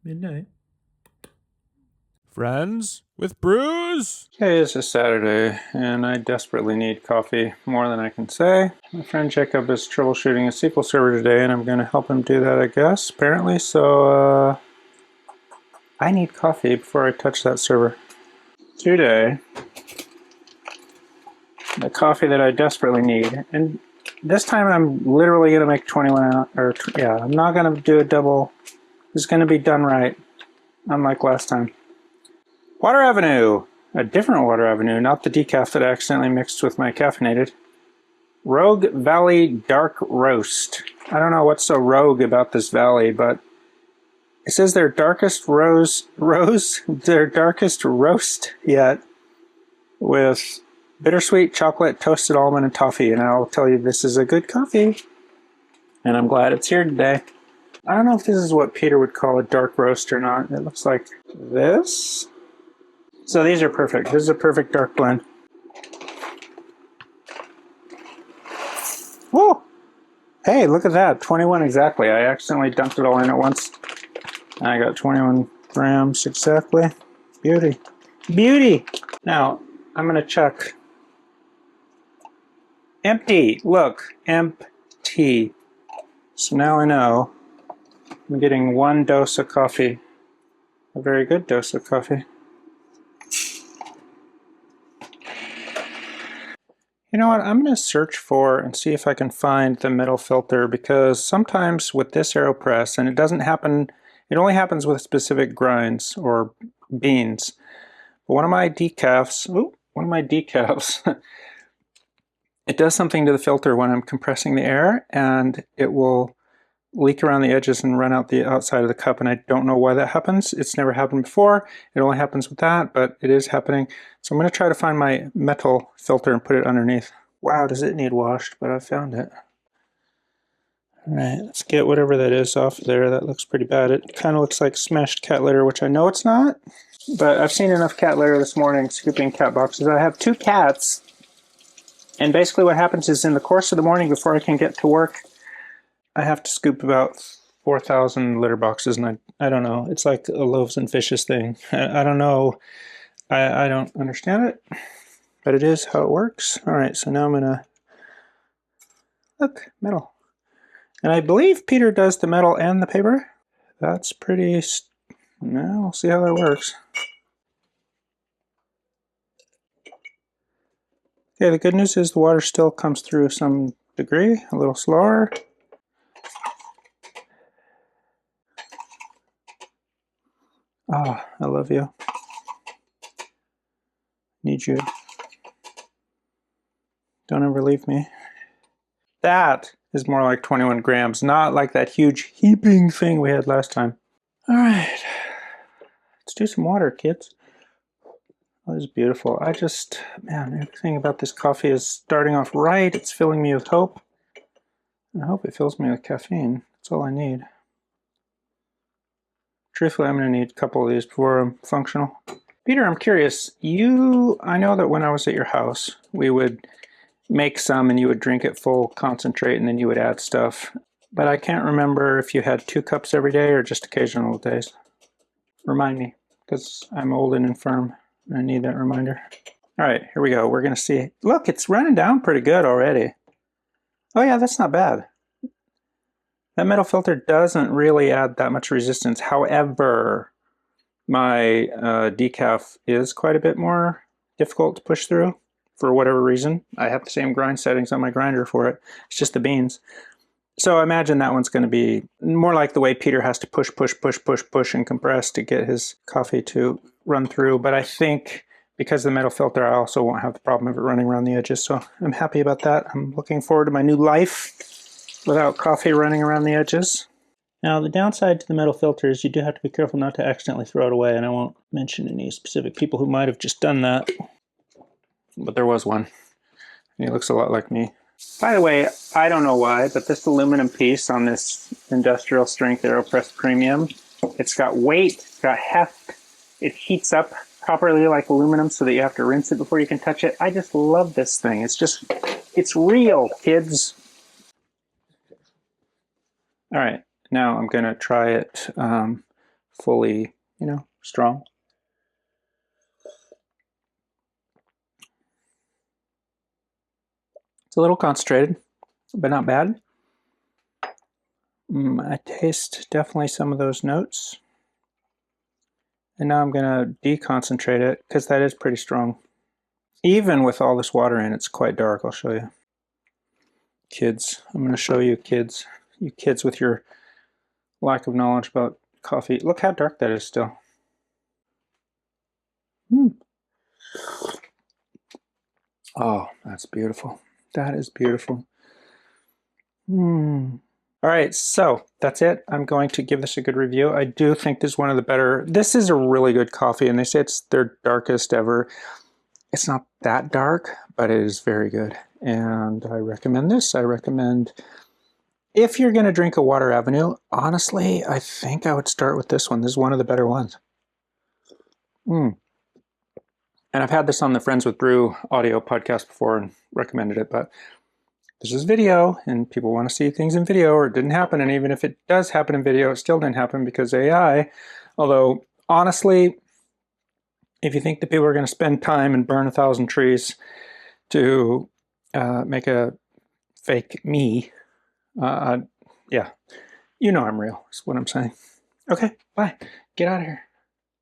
midnight. Friends with brews. Okay, this is Saturday, and I desperately need coffee, more than I can say. My friend Jacob is troubleshooting a SQL server today, and I'm going to help him do that, I guess, apparently. So, I need coffee before I touch that server. Today, the coffee that I desperately need, and this time I'm literally going to make 21 ounce, I'm not going to do a double. It's going to be done right, unlike last time. Water Avenue! A different Water Avenue, not the decaf that I accidentally mixed with my caffeinated. Rogue Valley Dark Roast. I don't know what's so rogue about this valley, but it says their darkest their darkest roast yet, with bittersweet chocolate, toasted almond, and toffee. And I'll tell you, this is a good coffee. And I'm glad it's here today. I don't know if this is what Peter would call a dark roast or not. It looks like this. So these are perfect. This is a perfect dark blend. Whoa! Hey, look at that. 21 exactly. I accidentally dumped it all in at once. And I got 21 grams exactly. Beauty. Beauty! Now, I'm going to check. Empty! Look. Empty. So now I know I'm getting one dose of coffee. A very good dose of coffee. You know what, I'm going to search for and see if I can find the metal filter, because sometimes with this AeroPress, and it doesn't happen, it only happens with specific grinds or beans. But one of my decafs, it does something to the filter when I'm compressing the air, and it will leak around the edges and run out the outside of the cup, and I don't know why that happens. It's never happened before. It only happens with that, but it is happening. So I'm going to try to find my metal filter and put it underneath. Wow, does it need washed, but I found it. All right, let's get whatever that is off there. That looks pretty bad. It kind of looks like smashed cat litter, which I know it's not, but I've seen enough cat litter this morning scooping cat boxes. I have 2 cats, and basically what happens is in the course of the morning before I can get to work, I have to scoop about 4,000 litter boxes, and I don't know. It's like a loaves and fishes thing. I don't know. I don't understand it, but it is how it works. All right, so now I'm gonna look metal, and I believe Peter does the metal and the paper. That's pretty. Now we'll see how that works. Okay, the good news is the water still comes through some degree, a little slower. Ah, I love you. Need you. Don't ever leave me. That is more like 21 grams, not like that huge heaping thing we had last time. All right, let's do some water, kids. Oh, this is beautiful. Man, everything about this coffee is starting off right. It's filling me with hope. I hope it fills me with caffeine. That's all I need. Truthfully, I'm going to need a couple of these before I'm functional. Peter, I'm curious. I know that when I was at your house, we would make some and you would drink it full concentrate and then you would add stuff. But I can't remember if you had 2 cups every day or just occasional days. Remind me, because I'm old and infirm and I need that reminder. All right, here we go. We're going to see. Look, it's running down pretty good already. Oh yeah, that's not bad. That metal filter doesn't really add that much resistance. However, my decaf is quite a bit more difficult to push through for whatever reason. I have the same grind settings on my grinder for it. It's just the beans. So I imagine that one's going to be more like the way Peter has to push and compress to get his coffee to run through. But I think because of the metal filter, I also won't have the problem of it running around the edges. So I'm happy about that. I'm looking forward to my new life without coffee running around the edges. Now, the downside to the metal filter is you do have to be careful not to accidentally throw it away, and I won't mention any specific people who might have just done that. But there was one. And he looks a lot like me. By the way, I don't know why, but this aluminum piece on this industrial strength AeroPress Premium, it's got weight, it's got heft, it heats up properly like aluminum so that you have to rinse it before you can touch it. I just love this thing. It's real, kids. All right, now I'm going to try it fully, strong. It's a little concentrated, but not bad. I taste definitely some of those notes. And now I'm going to deconcentrate it because that is pretty strong. Even with all this water in, it's quite dark. I'll show you. Kids, I'm going to show you kids. You kids with your lack of knowledge about coffee. Look how dark that is still. Oh, that's beautiful. That is beautiful. All right, so that's it. I'm going to give this a good review. I do think this is one of the better. This is a really good coffee, and they say it's their darkest ever. It's not that dark, but it is very good. And I recommend this. I recommend, if you're going to drink a Water Avenue, honestly, I think I would start with this one. This is one of the better ones. And I've had this on the Friends with Brew audio podcast before and recommended it, but this is video and people want to see things in video, or it didn't happen. And even if it does happen in video, it still didn't happen because AI. Although, honestly, if you think that people are going to spend time and burn 1,000 trees to make a fake me, yeah, I'm real, is what I'm saying. Okay, bye. Get out of here.